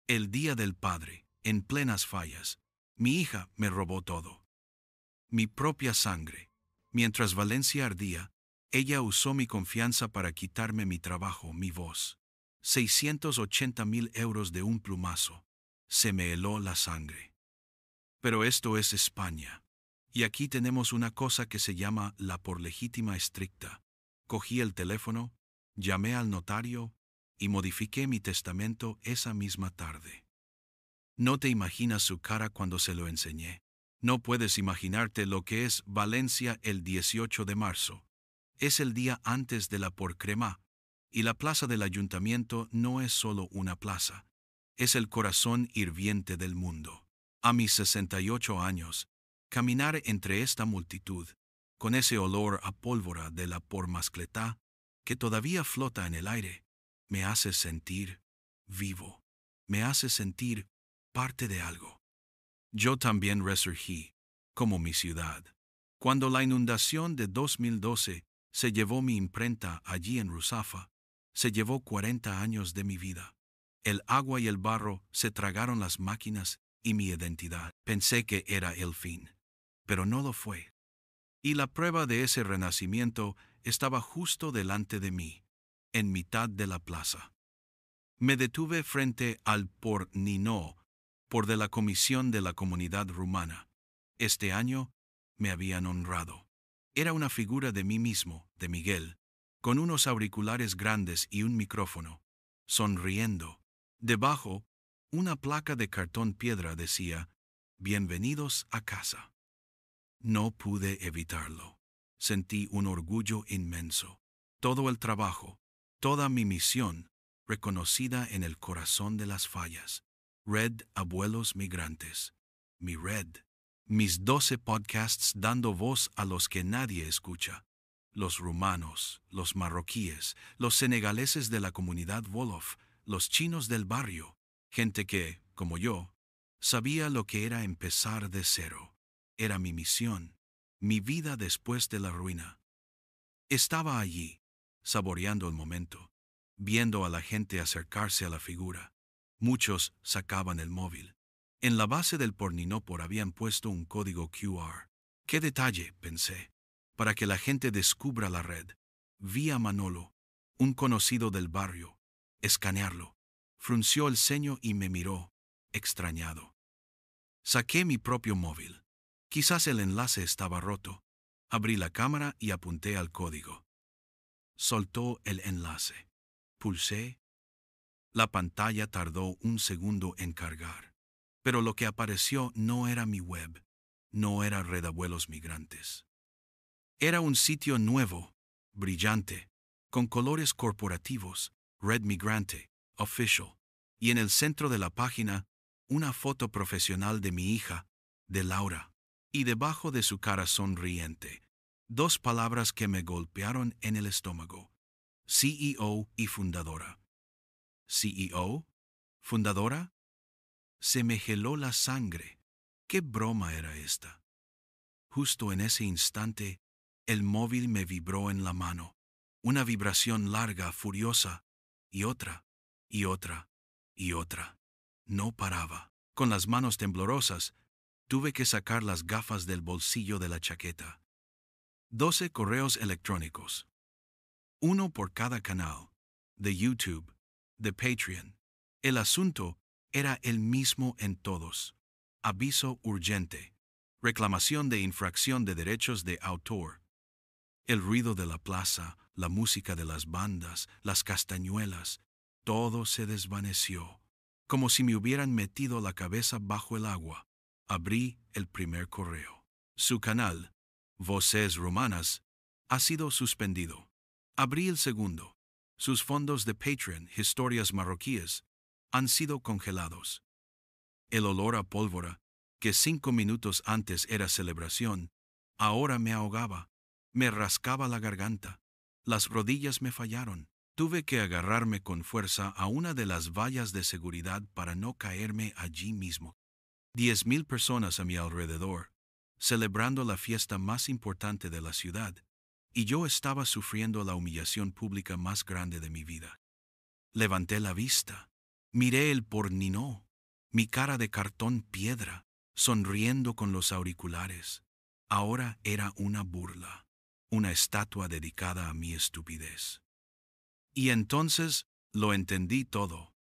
El día del padre, en plenas fallas, mi hija me robó todo. Mi propia sangre. Mientras Valencia ardía, ella usó mi confianza para quitarme mi trabajo, mi voz. 680,000 euros de un plumazo. Se me heló la sangre. Pero esto es España. Y aquí tenemos una cosa que se llama la por legítima estricta. Cogí el teléfono, llamé al notario y modifiqué mi testamento esa misma tarde. No te imaginas su cara cuando se lo enseñé. No puedes imaginarte lo que es Valencia el 18 de marzo. Es el día antes de la por crema, y la plaza del ayuntamiento no es solo una plaza. Es el corazón hirviente del mundo. A mis 68 años, caminar entre esta multitud, con ese olor a pólvora de la por Mascletá, que todavía flota en el aire, me hace sentir vivo. Me hace sentir parte de algo. Yo también resurgí, como mi ciudad. Cuando la inundación de 2012 se llevó mi imprenta allí en Ruzafa, se llevó 40 años de mi vida. El agua y el barro se tragaron las máquinas y mi identidad. Pensé que era el fin, pero no lo fue. Y la prueba de ese renacimiento estaba justo delante de mí, en mitad de la plaza. Me detuve frente al por Nino, por de la Comisión de la Comunidad Rumana. Este año me habían honrado. Era una figura de mí mismo, de Miguel, con unos auriculares grandes y un micrófono, sonriendo. Debajo, una placa de cartón piedra decía, «Bienvenidos a casa». No pude evitarlo. Sentí un orgullo inmenso. Todo el trabajo, toda mi misión, reconocida en el corazón de las fallas. Red Abuelos Migrantes. Mi red. Mis 12 podcasts dando voz a los que nadie escucha. Los rumanos, los marroquíes, los senegaleses de la comunidad Wolof, los chinos del barrio. Gente que, como yo, sabía lo que era empezar de cero. Era mi misión, mi vida después de la ruina. Estaba allí, saboreando el momento, viendo a la gente acercarse a la figura. Muchos sacaban el móvil. En la base del Porninópor habían puesto un código QR. ¡Qué detalle!, pensé, para que la gente descubra la red. Vi a Manolo, un conocido del barrio, escanearlo. Frunció el ceño y me miró, extrañado. Saqué mi propio móvil. Quizás el enlace estaba roto. Abrí la cámara y apunté al código. Soltó el enlace. Pulsé. La pantalla tardó un segundo en cargar. Pero lo que apareció no era mi web. No era Red Abuelos Migrantes. Era un sitio nuevo, brillante, con colores corporativos, Red Migrante, Official. Y en el centro de la página, una foto profesional de mi hija, de Laura. Y debajo de su cara sonriente, 2 palabras que me golpearon en el estómago. CEO y fundadora. ¿CEO? ¿Fundadora? Se me heló la sangre. ¿Qué broma era esta? Justo en ese instante, el móvil me vibró en la mano. Una vibración larga, furiosa, y otra, y otra, y otra. No paraba. Con las manos temblorosas, tuve que sacar las gafas del bolsillo de la chaqueta. 12 correos electrónicos. 1 por cada canal. De YouTube, de Patreon. El asunto era el mismo en todos. Aviso urgente. Reclamación de infracción de derechos de autor. El ruido de la plaza, la música de las bandas, las castañuelas, todo se desvaneció, como si me hubieran metido la cabeza bajo el agua. Abrí el primer correo. Su canal, Voces Rumanas, ha sido suspendido. Abrí el segundo. Sus fondos de Patreon, Historias Marroquíes, han sido congelados. El olor a pólvora, que 5 minutos antes era celebración, ahora me ahogaba, me rascaba la garganta. Las rodillas me fallaron. Tuve que agarrarme con fuerza a una de las vallas de seguridad para no caerme allí mismo. 10,000 personas a mi alrededor, celebrando la fiesta más importante de la ciudad, y yo estaba sufriendo la humillación pública más grande de mi vida. Levanté la vista. Miré el porninó, mi cara de cartón piedra, sonriendo con los auriculares. Ahora era una burla, una estatua dedicada a mi estupidez. Y entonces lo entendí todo.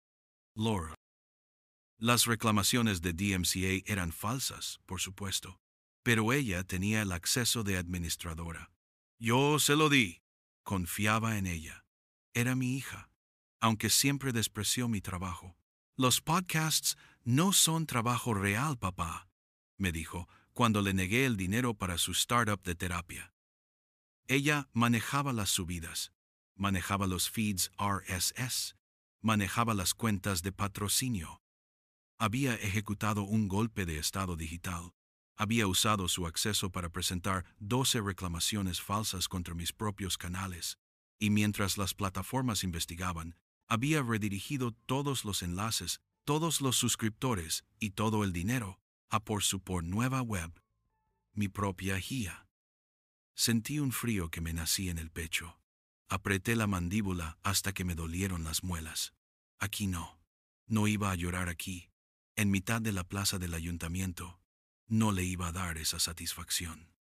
Laura. Las reclamaciones de DMCA eran falsas, por supuesto, pero ella tenía el acceso de administradora. Yo se lo di. Confiaba en ella. Era mi hija, aunque siempre despreció mi trabajo. Los podcasts no son trabajo real, papá, me dijo cuando le negué el dinero para su startup de terapia. Ella manejaba las subidas, manejaba los feeds RSS, manejaba las cuentas de patrocinio. Había ejecutado un golpe de estado digital. Había usado su acceso para presentar 12 reclamaciones falsas contra mis propios canales, y mientras las plataformas investigaban, había redirigido todos los enlaces, todos los suscriptores y todo el dinero a por su nueva web, mi propia guía. Sentí un frío que me nacía en el pecho. Apreté la mandíbula hasta que me dolieron las muelas. Aquí no. No iba a llorar aquí, en mitad de la plaza del ayuntamiento. No le iba a dar esa satisfacción.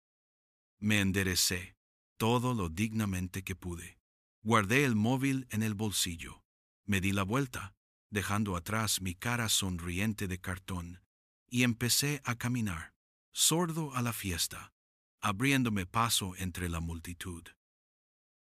Me enderecé, todo lo dignamente que pude. Guardé el móvil en el bolsillo. Me di la vuelta, dejando atrás mi cara sonriente de cartón, y empecé a caminar, sordo a la fiesta, abriéndome paso entre la multitud.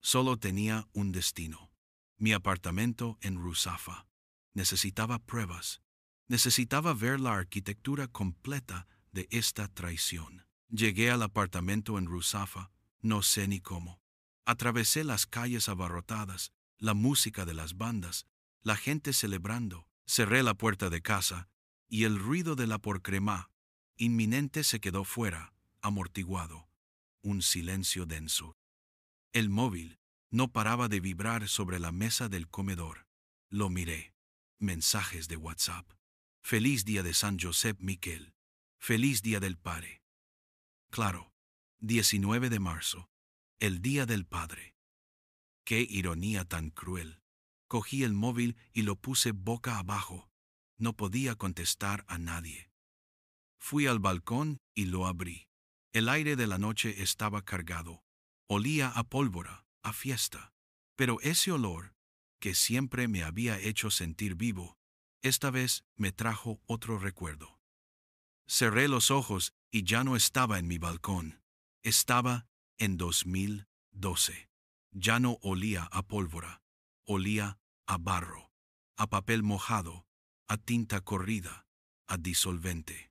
Solo tenía un destino, mi apartamento en Ruzafa. Necesitaba pruebas. Necesitaba ver la arquitectura completa de esta traición. Llegué al apartamento en Ruzafa, no sé ni cómo. Atravesé las calles abarrotadas, la música de las bandas, la gente celebrando. Cerré la puerta de casa y el ruido de la porcremá inminente se quedó fuera, amortiguado. Un silencio denso. El móvil no paraba de vibrar sobre la mesa del comedor. Lo miré. Mensajes de WhatsApp. Feliz día de San Josep Miquel. Feliz día del padre. Claro, 19 de marzo, el día del padre. Qué ironía tan cruel. Cogí el móvil y lo puse boca abajo. No podía contestar a nadie. Fui al balcón y lo abrí. El aire de la noche estaba cargado. Olía a pólvora, a fiesta. Pero ese olor, que siempre me había hecho sentir vivo, esta vez me trajo otro recuerdo. Cerré los ojos y ya no estaba en mi balcón. Estaba en 2012. Ya no olía a pólvora. Olía a barro, a papel mojado, a tinta corrida, a disolvente.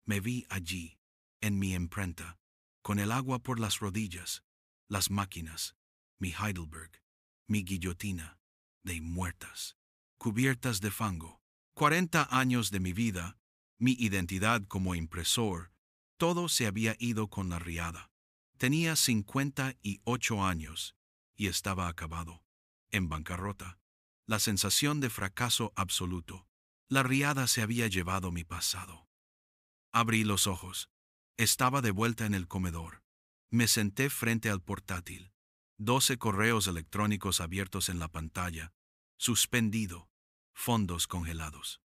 Me vi allí, en mi imprenta, con el agua por las rodillas, las máquinas, mi Heidelberg, mi guillotina, de muertas, cubiertas de fango. 40 años de mi vida, mi identidad como impresor, todo se había ido con la riada. Tenía 58 años y estaba acabado, en bancarrota. La sensación de fracaso absoluto. La riada se había llevado mi pasado. Abrí los ojos. Estaba de vuelta en el comedor. Me senté frente al portátil. 12 correos electrónicos abiertos en la pantalla. Suspendido. Fondos congelados.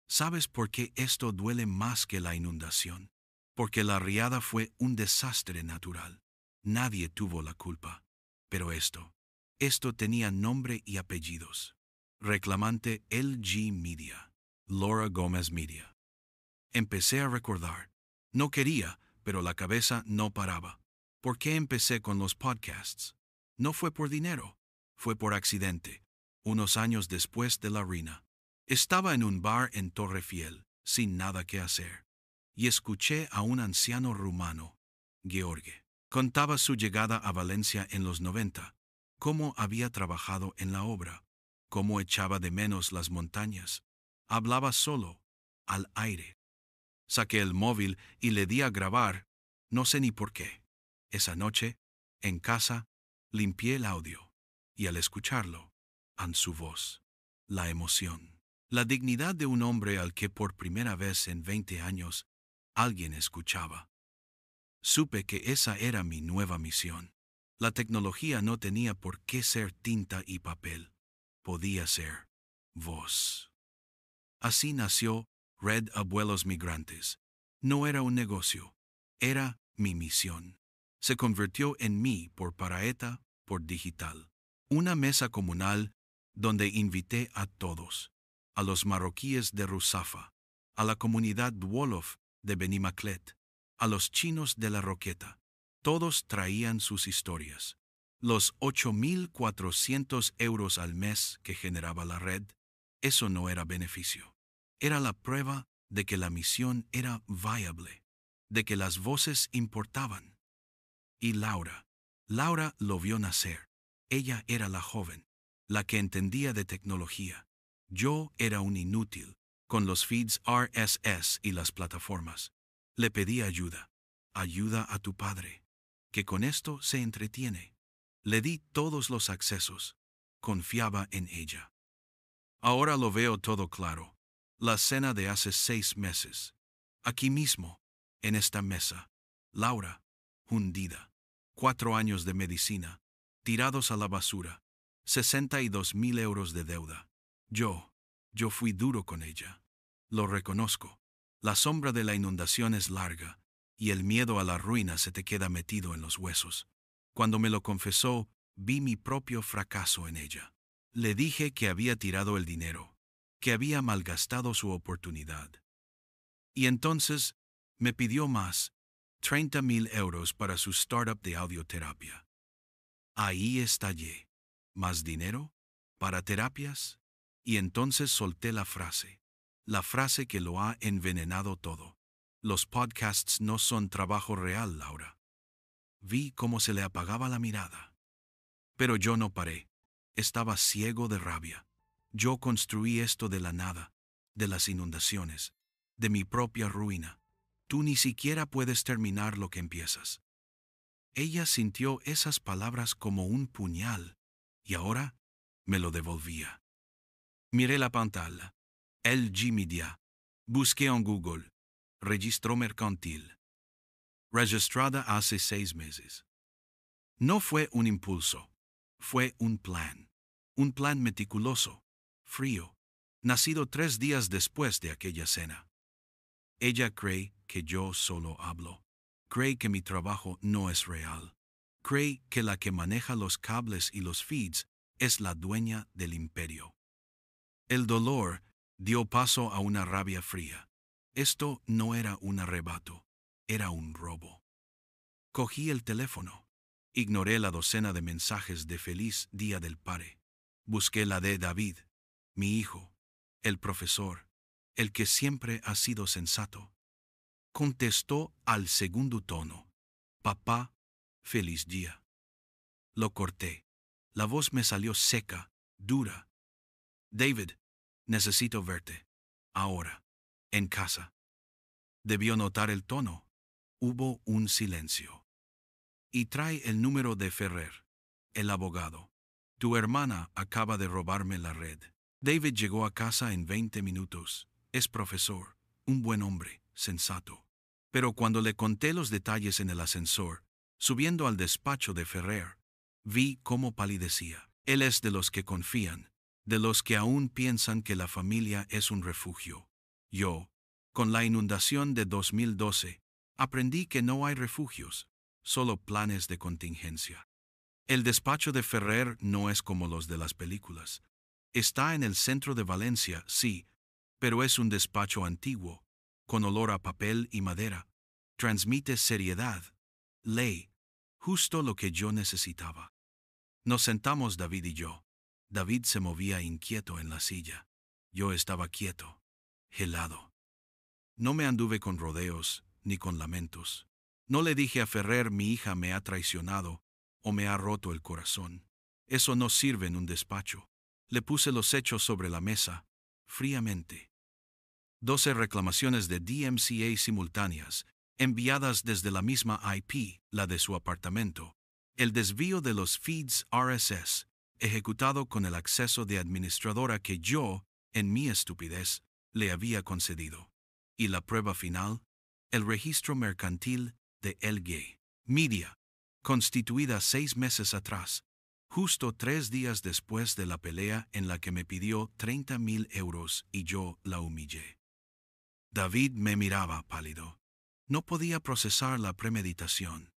¿Sabes por qué esto duele más que la inundación? Porque la riada fue un desastre natural. Nadie tuvo la culpa. Pero esto tenía nombre y apellidos. Reclamante LG Media. Laura Gómez Media. Empecé a recordar. No quería, pero la cabeza no paraba. ¿Por qué empecé con los podcasts? No fue por dinero, fue por accidente, unos años después de la ruina. Estaba en un bar en Torrefiel, sin nada que hacer, y escuché a un anciano rumano, George. Contaba su llegada a Valencia en los 90, cómo había trabajado en la obra, cómo echaba de menos las montañas. Hablaba solo, al aire. Saqué el móvil y le di a grabar, no sé ni por qué. Esa noche, en casa, limpié el audio, y al escucharlo, en su voz, la emoción, la dignidad de un hombre al que por primera vez en 20 años alguien escuchaba. Supe que esa era mi nueva misión. La tecnología no tenía por qué ser tinta y papel. Podía ser voz. Así nació Red Abuelos Migrantes. No era un negocio, era mi misión. Se convirtió en mí por Paraeta, por digital. Una mesa comunal donde invité a todos, a los marroquíes de Ruzafa, a la comunidad Wolof de Benimaclet, a los chinos de La Roqueta. Todos traían sus historias. Los 8.400 euros al mes que generaba la red, eso no era beneficio. Era la prueba de que la misión era viable, de que las voces importaban. Y Laura lo vio nacer. Ella era la joven, la que entendía de tecnología. Yo era un inútil, con los feeds RSS y las plataformas. Le pedí ayuda a tu padre, que con esto se entretiene. Le di todos los accesos. Confiaba en ella. Ahora lo veo todo claro. La cena de hace 6 meses. Aquí mismo, en esta mesa. Laura, hundida. 4 años de medicina, tirados a la basura. 62.000 euros de deuda. Yo fui duro con ella. Lo reconozco. La sombra de la inundación es larga, y el miedo a la ruina se te queda metido en los huesos. Cuando me lo confesó, vi mi propio fracaso en ella. Le dije que había tirado el dinero, que había malgastado su oportunidad. Y entonces me pidió más, 30.000 euros para su startup de audioterapia. Ahí estallé. ¿Más dinero? ¿Para terapias? Y entonces solté la frase que lo ha envenenado todo. Los podcasts no son trabajo real, Laura. Vi cómo se le apagaba la mirada. Pero yo no paré. Estaba ciego de rabia. Yo construí esto de la nada, de las inundaciones, de mi propia ruina. Tú ni siquiera puedes terminar lo que empiezas. Ella sintió esas palabras como un puñal, y ahora me lo devolvía. Miré la pantalla. LG Media. Busqué en Google. Registro mercantil. Registrada hace 6 meses. No fue un impulso. Fue un plan. Un plan meticuloso, frío, nacido 3 días después de aquella cena. Ella cree que yo solo hablo. Cree que mi trabajo no es real. Cree que la que maneja los cables y los feeds es la dueña del imperio. El dolor dio paso a una rabia fría. Esto no era un arrebato, era un robo. Cogí el teléfono. Ignoré la docena de mensajes de feliz día del padre. Busqué la de David, mi hijo, el profesor, el que siempre ha sido sensato. Contestó al segundo tono. Papá, feliz día. Lo corté. La voz me salió seca, dura. David, necesito verte. Ahora. En casa. Debió notar el tono. Hubo un silencio. Y trae el número de Ferrer, el abogado. Tu hermana acaba de robarme la red. David llegó a casa en 20 minutos. Es profesor, un buen hombre, sensato. Pero cuando le conté los detalles en el ascensor, subiendo al despacho de Ferrer, vi cómo palidecía. Él es de los que confían, de los que aún piensan que la familia es un refugio. Yo, con la inundación de 2012, aprendí que no hay refugios, solo planes de contingencia. El despacho de Ferrer no es como los de las películas. Está en el centro de Valencia, sí, pero es un despacho antiguo, con olor a papel y madera. Transmite seriedad, ley, justo lo que yo necesitaba. Nos sentamos David y yo. David se movía inquieto en la silla. Yo estaba quieto, helado. No me anduve con rodeos, ni con lamentos. No le dije a Ferrer mi hija me ha traicionado o me ha roto el corazón. Eso no sirve en un despacho. Le puse los hechos sobre la mesa, fríamente. 12 reclamaciones de DMCA simultáneas, enviadas desde la misma IP, la de su apartamento. El desvío de los feeds RSS, ejecutado con el acceso de administradora que yo, en mi estupidez, le había concedido. Y la prueba final, el registro mercantil de LG Media, constituida 6 meses atrás, justo 3 días después de la pelea en la que me pidió 30,000 euros y yo la humillé. David me miraba pálido. No podía procesar la premeditación.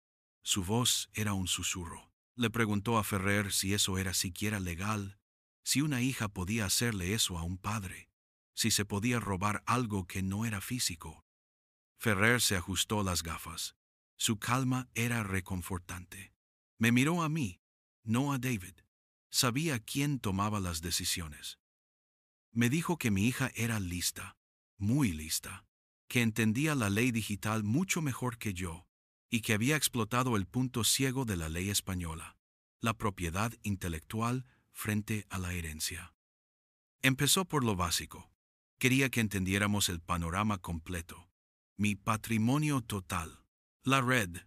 Su voz era un susurro. Le preguntó a Ferrer si eso era siquiera legal, si una hija podía hacerle eso a un padre, si se podía robar algo que no era físico. Ferrer se ajustó las gafas. Su calma era reconfortante. Me miró a mí, no a David. Sabía quién tomaba las decisiones. Me dijo que mi hija era lista, muy lista, que entendía la ley digital mucho mejor que yo, y que había explotado el punto ciego de la ley española, la propiedad intelectual frente a la herencia. Empezó por lo básico. Quería que entendiéramos el panorama completo. Mi patrimonio total. La Red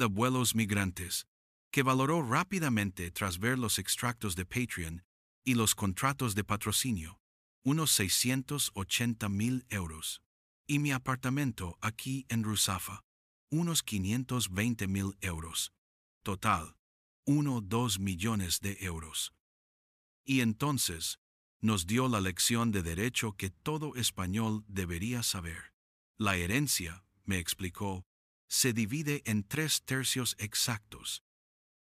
Abuelos Migrantes, que valoró rápidamente tras ver los extractos de Patreon y los contratos de patrocinio, unos 680,000 euros. Y mi apartamento aquí en Ruzafa, unos 520,000 euros. Total, 2 millones de euros. Y entonces, nos dio la lección de derecho que todo español debería saber. La herencia, me explicó, se divide en 3 tercios exactos.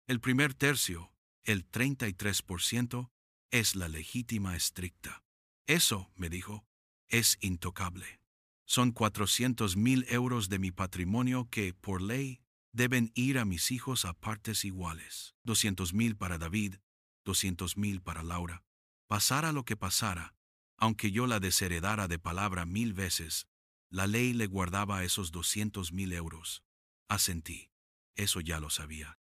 El primer tercio, el 33%, es la legítima estricta. Eso, me dijo, es intocable. Son 400,000 euros de mi patrimonio que, por ley, deben ir a mis hijos a partes iguales. 200,000 para David, 200,000 para Laura. Pasara lo que pasara, aunque yo la desheredara de palabra 1000 veces, la ley le guardaba esos 200,000 euros. Asentí. Eso ya lo sabía.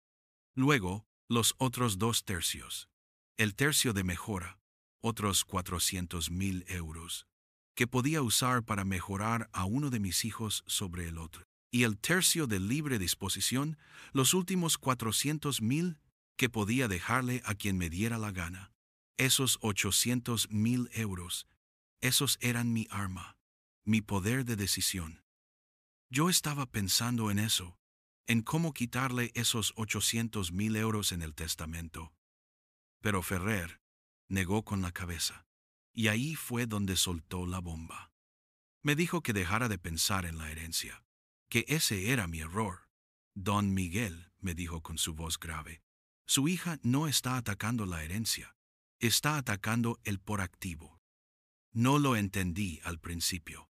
Luego, los otros 2 tercios. El tercio de mejora, otros 400,000 euros, que podía usar para mejorar a uno de mis hijos sobre el otro. Y el tercio de libre disposición, los últimos 400,000 que podía dejarle a quien me diera la gana. Esos 800,000 euros, esos eran mi arma, mi poder de decisión. Yo estaba pensando en eso, en cómo quitarle esos 800,000 euros en el testamento. Pero Ferrer negó con la cabeza, y ahí fue donde soltó la bomba. Me dijo que dejara de pensar en la herencia, que ese era mi error. Don Miguel, me dijo con su voz grave, su hija no está atacando la herencia, está atacando el por activo. No lo entendí al principio.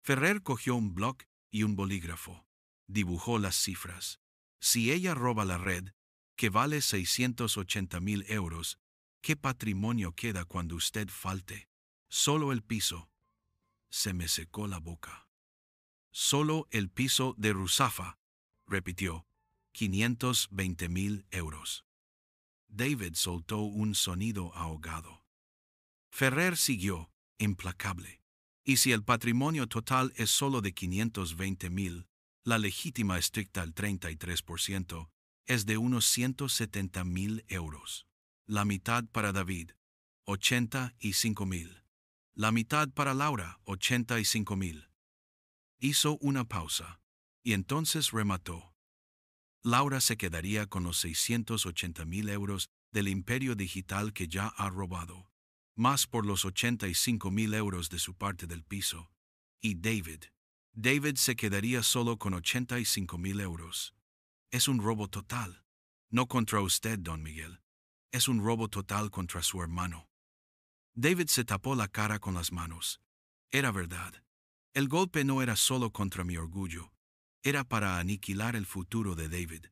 Ferrer cogió un bloc y un bolígrafo. Dibujó las cifras. Si ella roba la red, que vale 680,000 euros, ¿qué patrimonio queda cuando usted falte? Solo el piso. Se me secó la boca. Solo el piso de Ruzafa, repitió. 520,000 euros. David soltó un sonido ahogado. Ferrer siguió, implacable. Y si el patrimonio total es solo de 520,000, la legítima estricta al 33%, es de unos 170,000 euros. La mitad para David, 85,000. La mitad para Laura, 85,000. Hizo una pausa, y entonces remató. Laura se quedaría con los 680,000 euros del imperio digital que ya ha robado, más por los 85,000 euros de su parte del piso. Y David se quedaría solo con 85,000 euros. Es un robo total. No contra usted, don Miguel. Es un robo total contra su hermano. David se tapó la cara con las manos. Era verdad. El golpe no era solo contra mi orgullo. Era para aniquilar el futuro de David,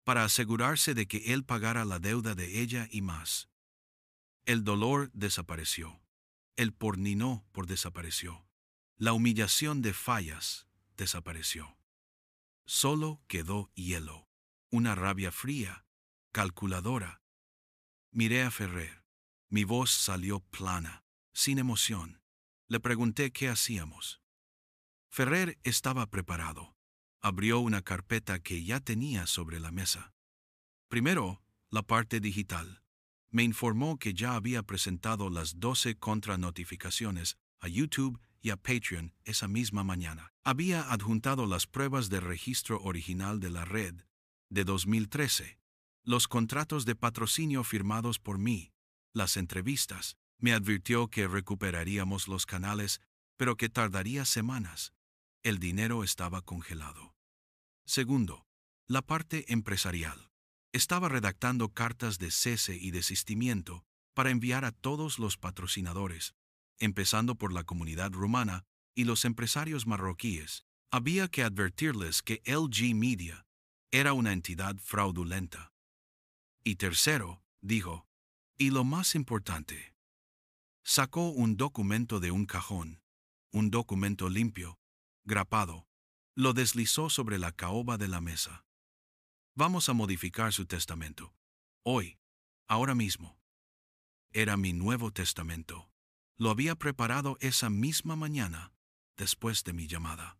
para asegurarse de que él pagara la deuda de ella y más. El dolor desapareció. El porninó por desapareció. La humillación de Fallas desapareció. Solo quedó hielo, una rabia fría, calculadora. Miré a Ferrer. Mi voz salió plana, sin emoción. Le pregunté qué hacíamos. Ferrer estaba preparado. Abrió una carpeta que ya tenía sobre la mesa. Primero, la parte digital. Me informó que ya había presentado las 12 contranotificaciones a YouTube y a Patreon esa misma mañana. Había adjuntado las pruebas de registro original de la red, de 2013, los contratos de patrocinio firmados por mí, las entrevistas. Me advirtió que recuperaríamos los canales, pero que tardaría semanas. El dinero estaba congelado. Segundo, la parte empresarial. Estaba redactando cartas de cese y desistimiento para enviar a todos los patrocinadores, empezando por la comunidad rumana y los empresarios marroquíes. Había que advertirles que LG Media era una entidad fraudulenta. Y tercero, dijo, y lo más importante, sacó un documento de un cajón, un documento limpio, grapado, lo deslizó sobre la caoba de la mesa. Vamos a modificar su testamento. Hoy, ahora mismo. Era mi nuevo testamento. Lo había preparado esa misma mañana, después de mi llamada.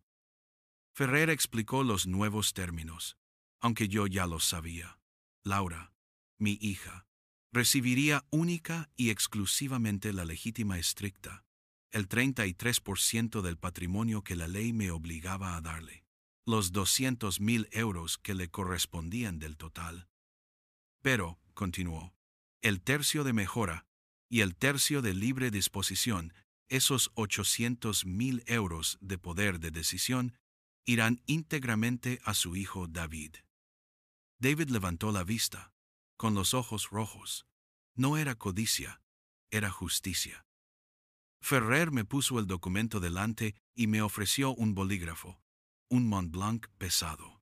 Ferrer explicó los nuevos términos, aunque yo ya los sabía. Laura, mi hija, recibiría única y exclusivamente la legítima estricta, el 33% del patrimonio que la ley me obligaba a darle, los 200.000 euros que le correspondían del total. Pero, continuó, el tercio de mejora y el tercio de libre disposición, esos 800.000 euros de poder de decisión, irán íntegramente a su hijo David. David levantó la vista, con los ojos rojos. No era codicia, era justicia. Ferrer me puso el documento delante y me ofreció un bolígrafo, un Montblanc pesado.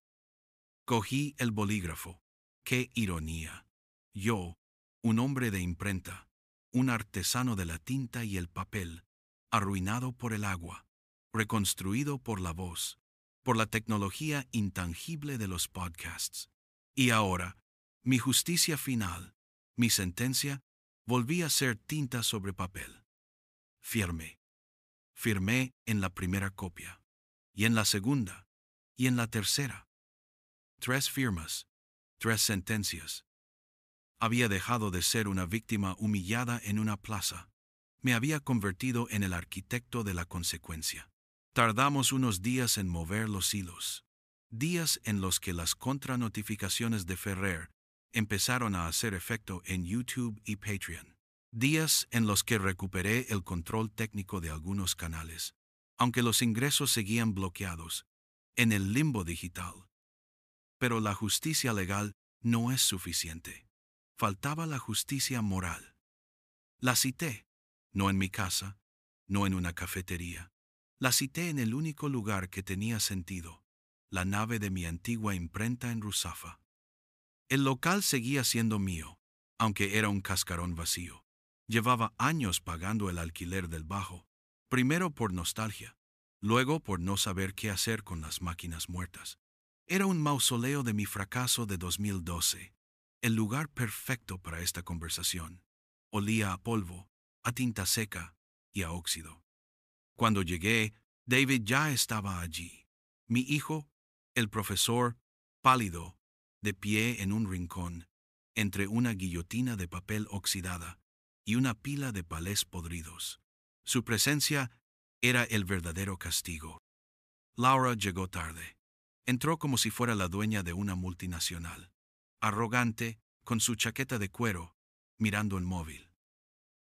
Cogí el bolígrafo. ¡Qué ironía! Yo, un hombre de imprenta, un artesano de la tinta y el papel, arruinado por el agua, reconstruido por la voz, por la tecnología intangible de los podcasts. Y ahora, mi justicia final, mi sentencia, volví a ser tinta sobre papel. Firmé. Firmé en la primera copia, y en la segunda, y en la tercera. 3 firmas, 3 sentencias. Había dejado de ser una víctima humillada en una plaza. Me había convertido en el arquitecto de la consecuencia. Tardamos unos días en mover los hilos. Días en los que las contranotificaciones de Ferrer empezaron a hacer efecto en YouTube y Patreon. Días en los que recuperé el control técnico de algunos canales, aunque los ingresos seguían bloqueados, en el limbo digital. Pero la justicia legal no es suficiente. Faltaba la justicia moral. La cité, no en mi casa, no en una cafetería. La cité en el único lugar que tenía sentido, la nave de mi antigua imprenta en Ruzafa. El local seguía siendo mío, aunque era un cascarón vacío. Llevaba años pagando el alquiler del bajo, primero por nostalgia, luego por no saber qué hacer con las máquinas muertas. Era un mausoleo de mi fracaso de 2012, el lugar perfecto para esta conversación. Olía a polvo, a tinta seca y a óxido. Cuando llegué, David ya estaba allí. Mi hijo, el profesor, pálido, de pie en un rincón, entre una guillotina de papel oxidada y una pila de palés podridos. Su presencia era el verdadero castigo. Laura llegó tarde. Entró como si fuera la dueña de una multinacional, arrogante, con su chaqueta de cuero, mirando el móvil.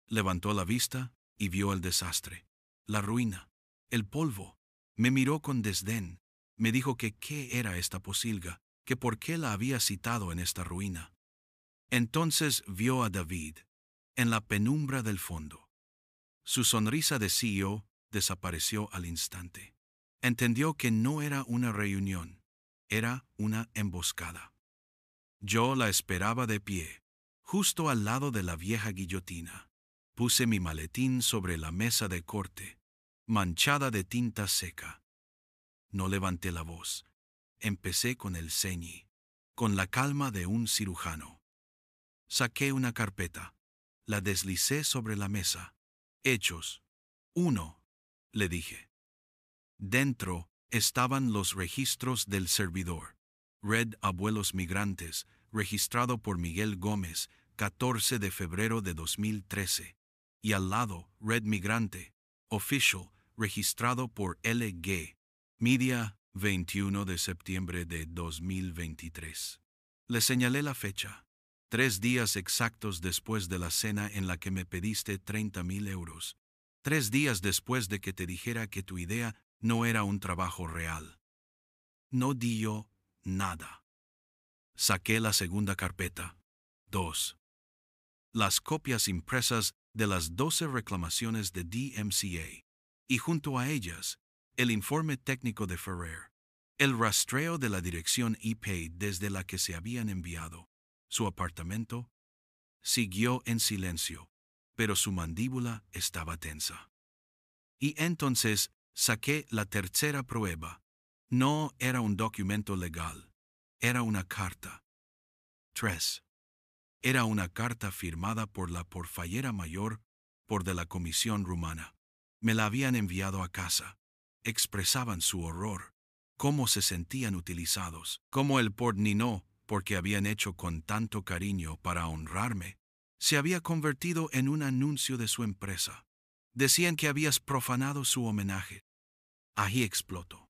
Levantó la vista y vio el desastre, la ruina, el polvo. Me miró con desdén. Me dijo que qué era esta posilga, que por qué la había citado en esta ruina. Entonces vio a David, en la penumbra del fondo. Su sonrisa de CEO desapareció al instante. Entendió que no era una reunión, era una emboscada. Yo la esperaba de pie, justo al lado de la vieja guillotina. Puse mi maletín sobre la mesa de corte, manchada de tinta seca. No levanté la voz. Empecé con el ceñi, con la calma de un cirujano. Saqué una carpeta, la deslicé sobre la mesa. Hechos. 1, le dije. Dentro estaban los registros del servidor. Red Abuelos Migrantes, registrado por Miguel Gómez, 14 de febrero de 2013. Y al lado, Red Migrante, Official, registrado por LG Media, 21 de septiembre de 2023. Le señalé la fecha. 3 días exactos después de la cena en la que me pediste 30,000 euros. 3 días después de que te dijera que tu idea no era un trabajo real. No di yo nada. Saqué la segunda carpeta. 2. Las copias impresas de las 12 reclamaciones de DMCA. Y junto a ellas, el informe técnico de Ferrer. El rastreo de la dirección IP desde la que se habían enviado. Su apartamento. Siguió en silencio, pero su mandíbula estaba tensa. Y entonces saqué la tercera prueba. No era un documento legal. Era una carta. 3. Era una carta firmada por la porfayera mayor por de la Comisión Rumana. Me la habían enviado a casa. Expresaban su horror, cómo se sentían utilizados, cómo el portninó, porque habían hecho con tanto cariño para honrarme, se había convertido en un anuncio de su empresa. Decían que habías profanado su homenaje. Ahí explotó.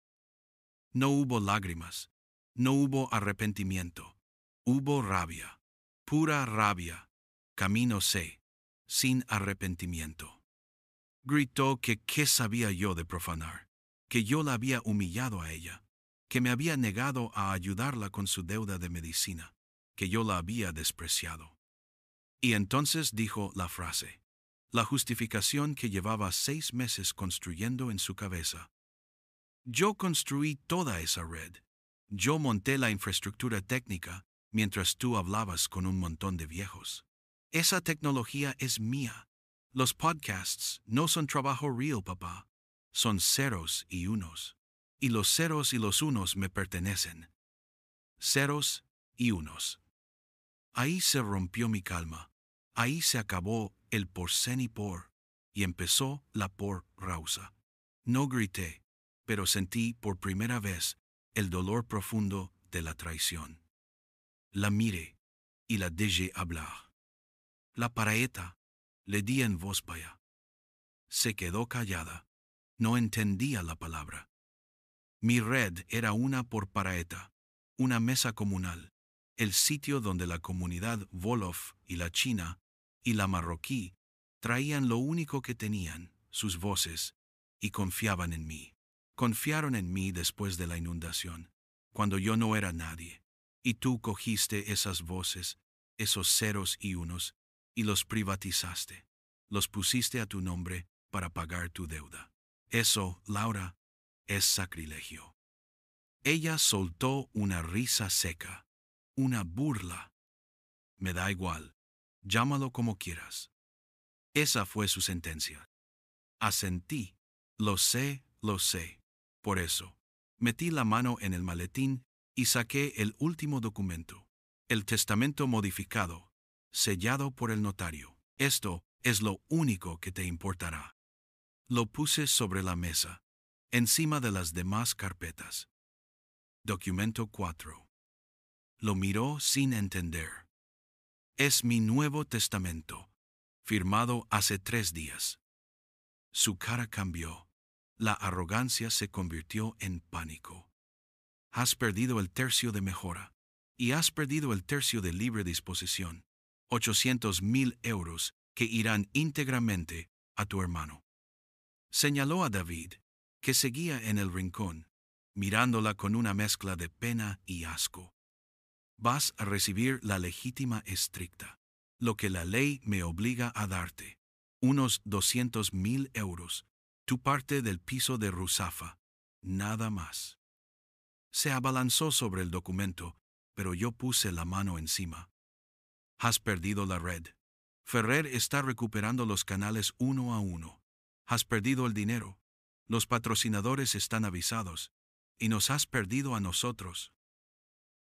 No hubo lágrimas, no hubo arrepentimiento, hubo rabia, pura rabia. Camino sé, sin arrepentimiento. Gritó que qué sabía yo de profanar, que yo la había humillado a ella, que me había negado a ayudarla con su deuda de medicina, que yo la había despreciado. Y entonces dijo la frase, la justificación que llevaba 6 meses construyendo en su cabeza. Yo construí toda esa red. Yo monté la infraestructura técnica mientras tú hablabas con un montón de viejos. Esa tecnología es mía. Los podcasts no son trabajo real, papá. Son ceros y unos. Y los ceros y los unos me pertenecen. Ceros y unos. Ahí se rompió mi calma. Ahí se acabó el por sen y por, y empezó la por rausa. No grité, pero sentí por primera vez el dolor profundo de la traición. La miré y la dejé hablar. La paraeta, le di en voz baja. Se quedó callada. No entendía la palabra. Mi red era una por paraeta, una mesa comunal, el sitio donde la comunidad Wolof y la china y la marroquí traían lo único que tenían, sus voces, y confiaban en mí. Confiaron en mí después de la inundación, cuando yo no era nadie, y tú cogiste esas voces, esos ceros y unos, y los privatizaste, los pusiste a tu nombre para pagar tu deuda. Eso, Laura, es sacrilegio. Ella soltó una risa seca, una burla. Me da igual, llámalo como quieras. Esa fue su sentencia. Asentí. Lo sé, lo sé. Por eso, metí la mano en el maletín y saqué el último documento, el testamento modificado, sellado por el notario. Esto es lo único que te importará. Lo puse sobre la mesa, encima de las demás carpetas. Documento 4. Lo miró sin entender. Es mi Nuevo Testamento, firmado hace 3 días. Su cara cambió. La arrogancia se convirtió en pánico. Has perdido el tercio de mejora, y has perdido el tercio de libre disposición, 800,000 euros que irán íntegramente a tu hermano. Señaló a David, que seguía en el rincón, mirándola con una mezcla de pena y asco. Vas a recibir la legítima estricta, lo que la ley me obliga a darte, unos 200,000 euros, tu parte del piso de Ruzafa, nada más. Se abalanzó sobre el documento, pero yo puse la mano encima. Has perdido la red. Ferrer está recuperando los canales uno a uno. Has perdido el dinero. Los patrocinadores están avisados. Y nos has perdido a nosotros.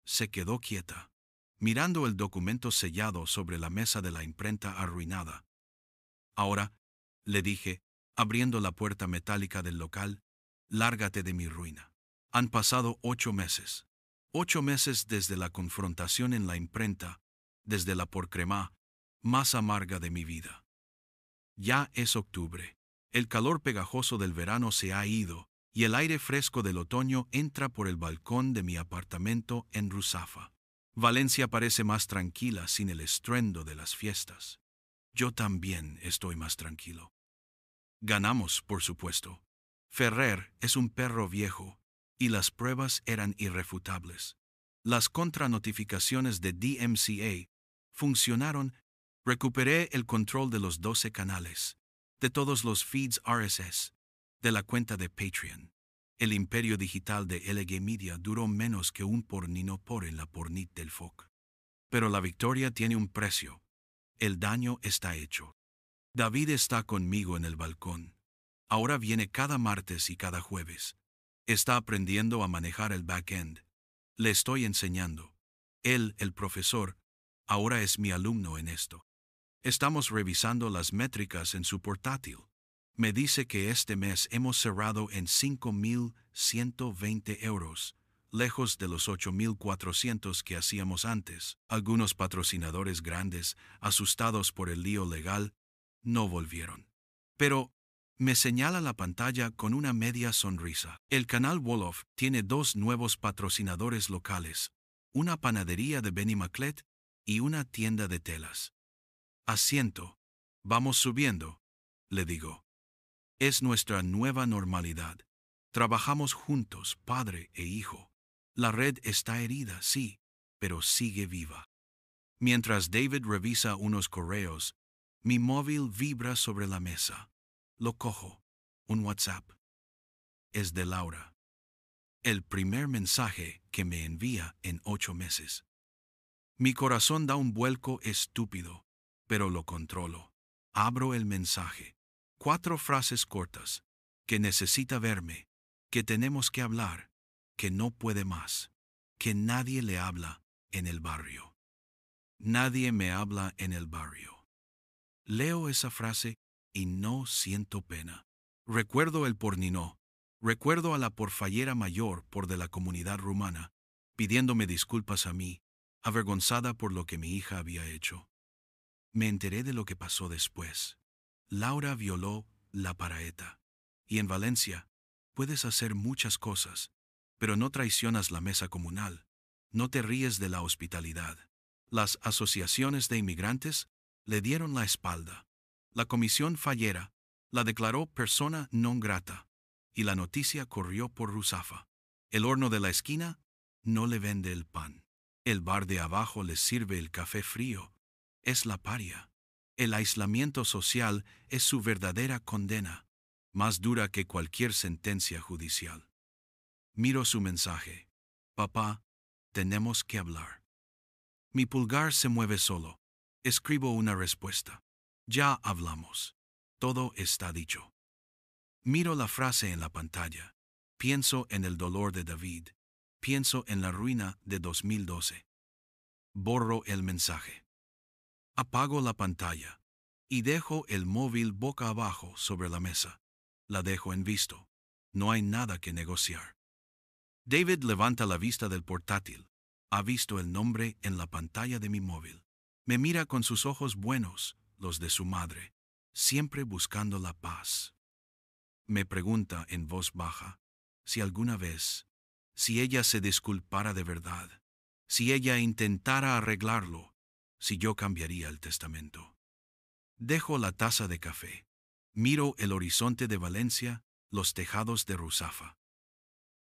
Se quedó quieta, mirando el documento sellado sobre la mesa de la imprenta arruinada. Ahora, le dije, abriendo la puerta metálica del local, lárgate de mi ruina. Han pasado 8 meses. 8 meses desde la confrontación en la imprenta, desde la porcremá más amarga de mi vida. Ya es octubre. El calor pegajoso del verano se ha ido y el aire fresco del otoño entra por el balcón de mi apartamento en Ruzafa. Valencia parece más tranquila sin el estruendo de las fiestas. Yo también estoy más tranquilo. Ganamos, por supuesto. Ferrer es un perro viejo, y las pruebas eran irrefutables. Las contranotificaciones de DMCA funcionaron. Recuperé el control de los 12 canales, de todos los feeds RSS, de la cuenta de Patreon. El imperio digital de LG Media duró menos que un pornino por en la pornit del FOC. Pero la victoria tiene un precio. El daño está hecho. David está conmigo en el balcón. Ahora viene cada martes y cada jueves. Está aprendiendo a manejar el backend. Le estoy enseñando. Él, el profesor, ahora es mi alumno en esto. Estamos revisando las métricas en su portátil. Me dice que este mes hemos cerrado en 5.120 euros, lejos de los 8.400 que hacíamos antes. Algunos patrocinadores grandes, asustados por el lío legal, no volvieron. Pero me señala la pantalla con una media sonrisa. El canal Wolof tiene 2 nuevos patrocinadores locales, una panadería de Benimaclet y una tienda de telas. Asiento. Vamos subiendo, le digo. Es nuestra nueva normalidad. Trabajamos juntos, padre e hijo. La red está herida, sí, pero sigue viva. Mientras David revisa unos correos, mi móvil vibra sobre la mesa. Lo cojo. Un WhatsApp. Es de Laura. El primer mensaje que me envía en 8 meses. Mi corazón da un vuelco estúpido, pero lo controlo. Abro el mensaje. 4 frases cortas. Que necesita verme. Que tenemos que hablar. Que no puede más. Que nadie le habla en el barrio. Nadie me habla en el barrio. Leo esa frase y no siento pena. Recuerdo el porninó. Recuerdo a la porfallera mayor por de la comunidad rumana, pidiéndome disculpas a mí, avergonzada por lo que mi hija había hecho. Me enteré de lo que pasó después. Laura violó la paraeta. Y en Valencia puedes hacer muchas cosas, pero no traicionas la mesa comunal. No te ríes de la hospitalidad. Las asociaciones de inmigrantes le dieron la espalda. La comisión fallera la declaró persona non grata, y la noticia corrió por Ruzafa. El horno de la esquina no le vende el pan. El bar de abajo les sirve el café frío. Es la paria. El aislamiento social es su verdadera condena, más dura que cualquier sentencia judicial. Miro su mensaje. Papá, tenemos que hablar. Mi pulgar se mueve solo. Escribo una respuesta. Ya hablamos. Todo está dicho. Miro la frase en la pantalla. Pienso en el dolor de David. Pienso en la ruina de 2012. Borro el mensaje. Apago la pantalla y dejo el móvil boca abajo sobre la mesa. La dejo en visto. No hay nada que negociar. David levanta la vista del portátil. Ha visto el nombre en la pantalla de mi móvil. Me mira con sus ojos buenos, los de su madre, siempre buscando la paz. Me pregunta en voz baja si alguna vez, si ella se disculpara de verdad, si ella intentara arreglarlo, si yo cambiaría el testamento. Dejo la taza de café. Miro el horizonte de Valencia, los tejados de Ruzafa.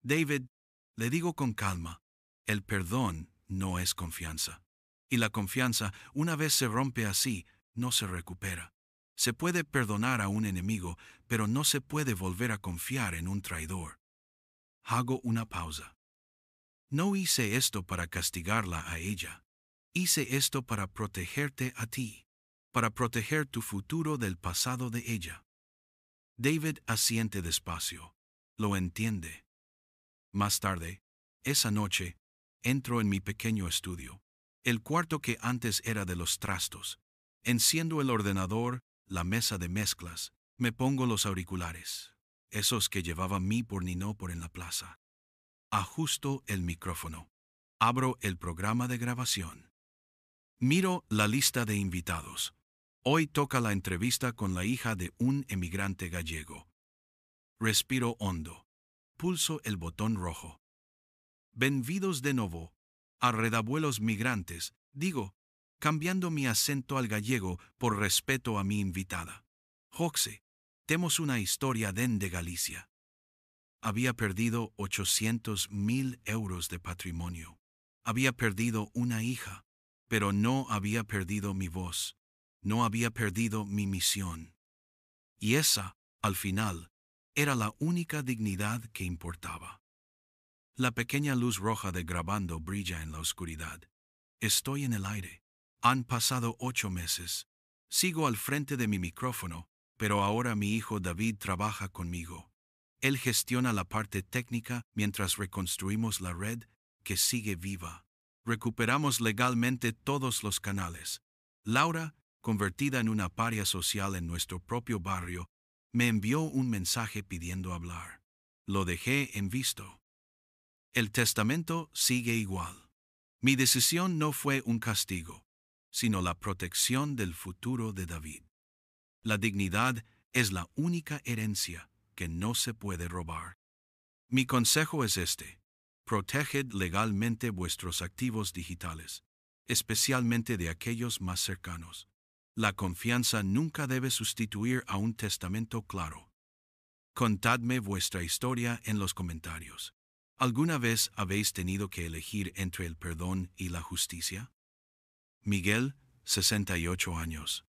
David, le digo con calma, el perdón no es confianza. Y la confianza, una vez se rompe así, no se recupera. Se puede perdonar a un enemigo, pero no se puede volver a confiar en un traidor. Hago una pausa. No hice esto para castigarla a ella. Hice esto para protegerte a ti, para proteger tu futuro del pasado de ella. David asiente despacio. Lo entiende. Más tarde, esa noche, entro en mi pequeño estudio, el cuarto que antes era de los trastos. Enciendo el ordenador, la mesa de mezclas, me pongo los auriculares, esos que llevaba mi porninó por en la plaza. Ajusto el micrófono. Abro el programa de grabación. Miro la lista de invitados. Hoy toca la entrevista con la hija de un emigrante gallego. Respiro hondo. Pulso el botón rojo. Benvidos de nuevo a redabuelos migrantes, digo, cambiando mi acento al gallego por respeto a mi invitada. Joxe, temos una historia de Galicia. Había perdido 800.000 euros de patrimonio. Había perdido una hija, pero no había perdido mi voz. No había perdido mi misión. Y esa, al final, era la única dignidad que importaba. La pequeña luz roja de grabando brilla en la oscuridad. Estoy en el aire. Han pasado 8 meses. Sigo al frente de mi micrófono, pero ahora mi hijo David trabaja conmigo. Él gestiona la parte técnica mientras reconstruimos la red que sigue viva. Recuperamos legalmente todos los canales. Laura, convertida en una paria social en nuestro propio barrio, me envió un mensaje pidiendo hablar. Lo dejé en visto. El testamento sigue igual. Mi decisión no fue un castigo, sino la protección del futuro de David. La dignidad es la única herencia que no se puede robar. Mi consejo es este: proteged legalmente vuestros activos digitales, especialmente de aquellos más cercanos. La confianza nunca debe sustituir a un testamento claro. Contadme vuestra historia en los comentarios. ¿Alguna vez habéis tenido que elegir entre el perdón y la justicia? Miguel, 68 años.